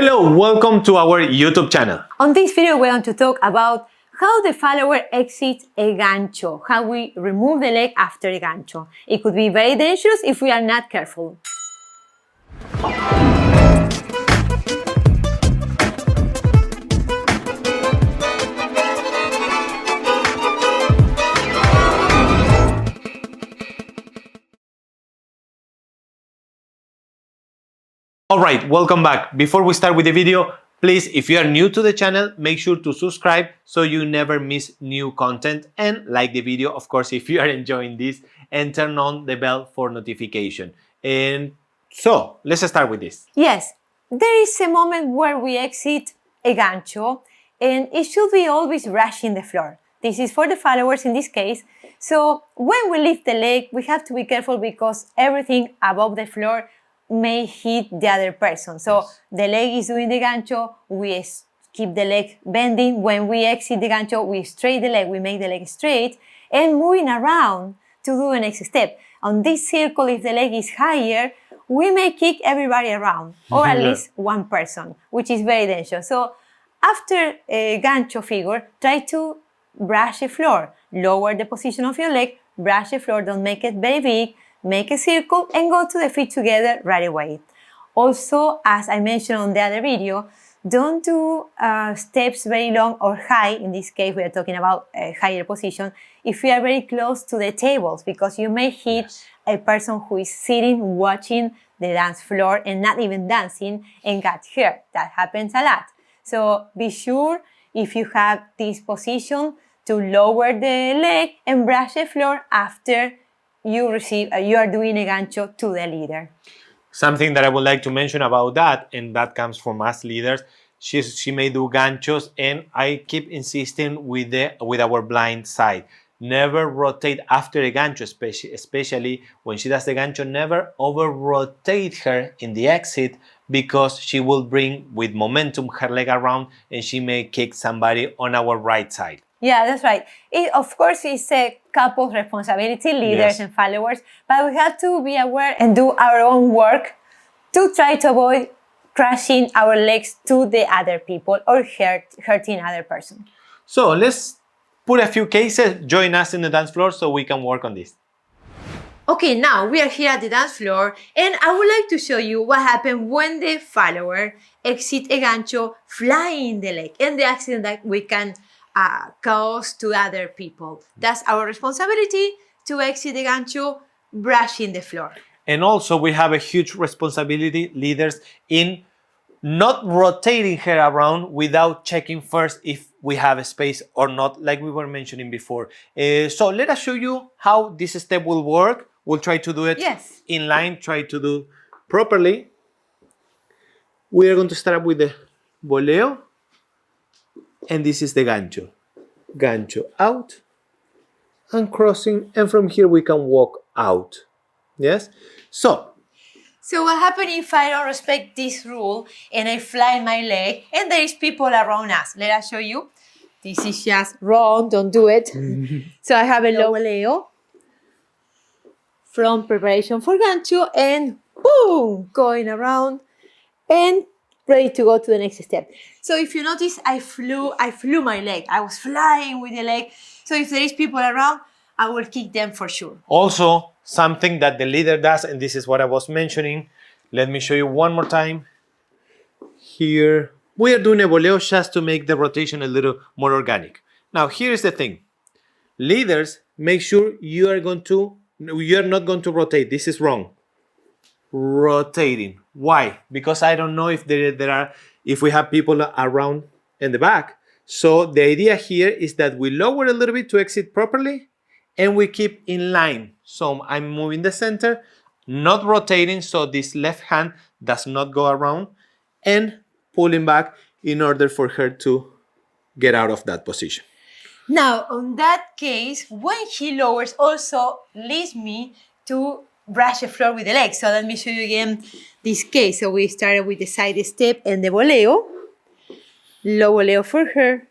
Hello, welcome to our YouTube channel. On this video, we're going to talk about how the follower exits a gancho, how we remove the leg after a gancho. It could be very dangerous if we are not careful. Alright, welcome back. Before we start with the video, please, if you are new to the channel, make sure to subscribe so you never miss new content, and like the video, of course, if you are enjoying this, and turn on the bell for notification. And so, let's start with this. Yes, there is a moment where we exit a gancho, and it should be always brushing the floor. This is for the followers in this case. So when we lift the leg, we have to be careful because everything above the floor may hit the other person. So the leg is doing the gancho, we keep the leg bending. When we exit the gancho, we straighten the leg, we make the leg straight, and moving around to do the next step. On this circle, if the leg is higher, we may kick everybody around, or at least one person, which is very dangerous. So after a gancho figure, try to brush the floor. Lower the position of your leg, brush the floor, don't make it very big, make a circle and go to the feet together right away. Also, as I mentioned on the other video, don't do steps very long or high. In this case, we are talking about a higher position if you are very close to the tables, because you may hit a person who is sitting watching the dance floor and not even dancing and got hurt. That happens a lot. So be sure, if you have this position, to lower the leg and brush the floor after you are doing a gancho to the leader. Something that I would like to mention about that, and that comes from us leaders, she may do ganchos, and I keep insisting with our blind side. Never rotate after a gancho, especially when she does the gancho. Never over rotate her in the exit, because she will bring with momentum her leg around and she may kick somebody on our right side. Yeah, that's right. It, of course, it's a couple's responsibility, leaders and followers, but we have to be aware and do our own work to try to avoid crashing our legs to the other people or hurting other person. So let's put a few cases. Join us in the dance floor so we can work on this. Okay, now we are here at the dance floor, and I would like to show you what happened when the follower exits a gancho flying the leg and the accident that we can cause to other people. That's our responsibility, to exit the gancho brushing the floor. And also we have a huge responsibility, leaders, in not rotating her around without checking first if we have a space or not, like we were mentioning before. So let us show you how this step will work. We'll try to do it in line, try to do properly. We are going to start with the voleo. And this is the gancho. Gancho out and crossing, and from here we can walk out. Yes? So what happens if I don't respect this rule and I fly my leg and there is people around us? Let us show you. This is just wrong, don't do it. So I have a low voleo from preparation for gancho and boom, going around and ready to go to the next step. So if you notice, I flew my leg. I was flying with the leg. So if there is people around, I will kick them for sure. Also, something that the leader does, and this is what I was mentioning. Let me show you one more time. Here, we are doing a voleo just to make the rotation a little more organic. Now, here is the thing. Leaders, make sure you are not going to rotate. This is wrong. Rotating. Why? Because I don't know if if we have people around in the back. So the idea here is that we lower a little bit to exit properly, and we keep in line. So I'm moving the center, not rotating, so this left hand does not go around, and pulling back in order for her to get out of that position. Now, on that case, when he lowers, also leads me to brush the floor with the legs. So let me show you again this case. So we started with the side step and the voleo. Low voleo for her.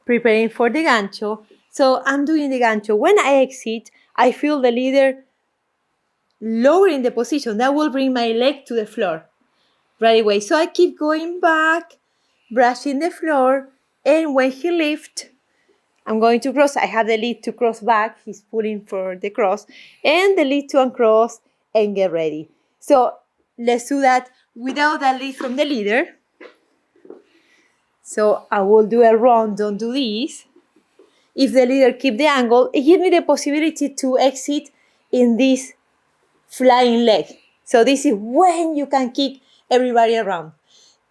Preparing for the gancho. So I'm doing the gancho. When I exit, I feel the leader lowering the position. That will bring my leg to the floor. right away. So I keep going back, brushing the floor, and when he lifts, I'm going to cross. I have the lead to cross back. He's pulling for the cross, and the lead to uncross and get ready. So let's do that without that lead from the leader. So I will do a run, don't do this. If the leader keep the angle, it gives me the possibility to exit in this flying leg. So this is when you can kick everybody around.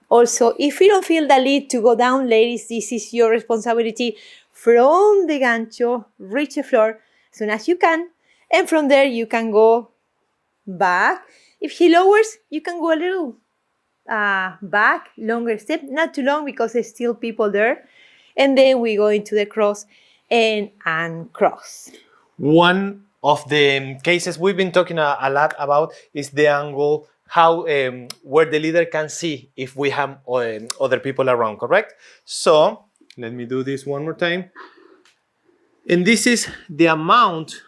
Also, if you don't feel the lead to go down, ladies, this is your responsibility. From the gancho, reach the floor as soon as you can. And from there, you can go back. If he lowers, you can go a little back, longer step, not too long because there's still people there. And then we go into the cross and uncross. One of the cases we've been talking a lot about is the angle, how where the leader can see if we have other people around, correct? So let me do this one more time. And this is the amount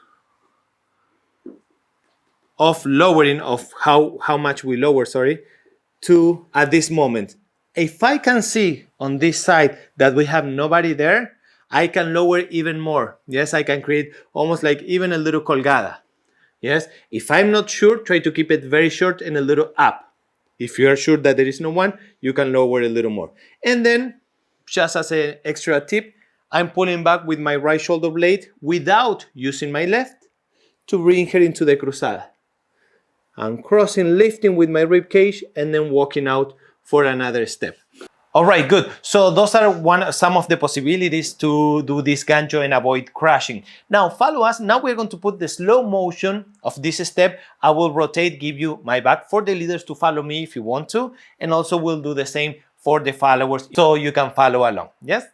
of lowering, of how much we lower, to at this moment. If I can see on this side that we have nobody there, I can lower even more. Yes, I can create almost like even a little colgada. Yes, if I'm not sure, try to keep it very short and a little up. If you are sure that there is no one, you can lower a little more. And then, just as an extra tip, I'm pulling back with my right shoulder blade without using my left to bring her into the cruzada. I'm crossing, lifting with my rib cage, and then walking out for another step. All right, good. So those are some of the possibilities to do this gancho and avoid crashing. Now follow us. Now we're going to put the slow motion of this step. I will rotate, give you my back for the leaders to follow me if you want to. And also we'll do the same for the followers so you can follow along. Yes?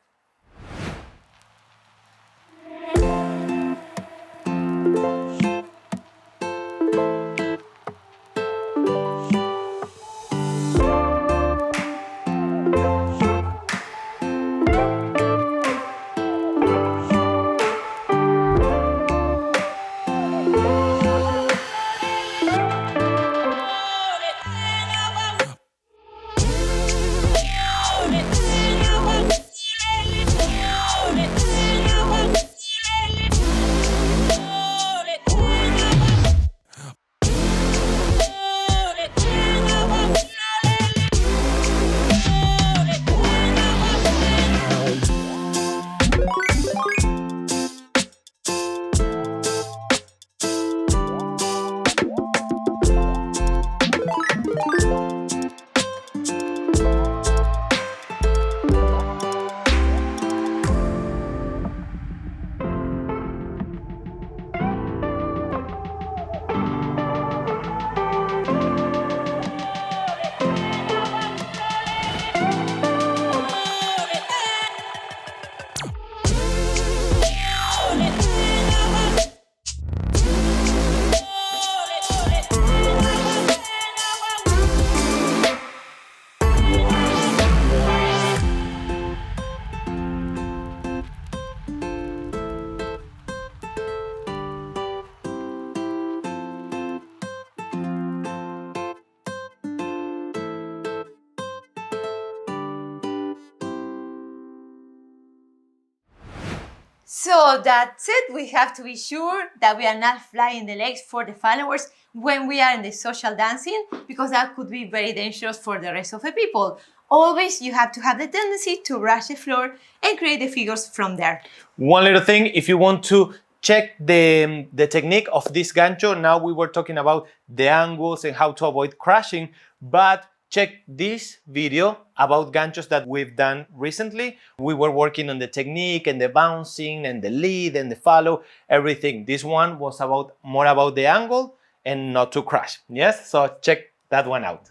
So that's it. We have to be sure that we are not flying the legs for the followers when we are in the social dancing, because that could be very dangerous for the rest of the people. Always you have to have the tendency to brush the floor and create the figures from there. One little thing, if you want to check the technique of this gancho, now we were talking about the angles and how to avoid crashing, but check this video about ganchos that we've done recently. We were working on the technique and the bouncing and the lead and the follow, everything. This one was more about the angle and not to crash. Yes, so check that one out.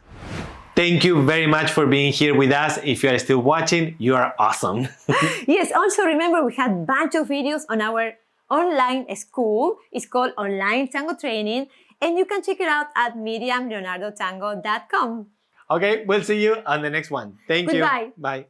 Thank you very much for being here with us. If you are still watching, you are awesome. Yes, also remember we had a bunch of videos on our online school. It's called Online Tango Training, and you can check it out at miriamleonardotango.com. Okay, we'll see you on the next one. Thank you. Goodbye. Bye.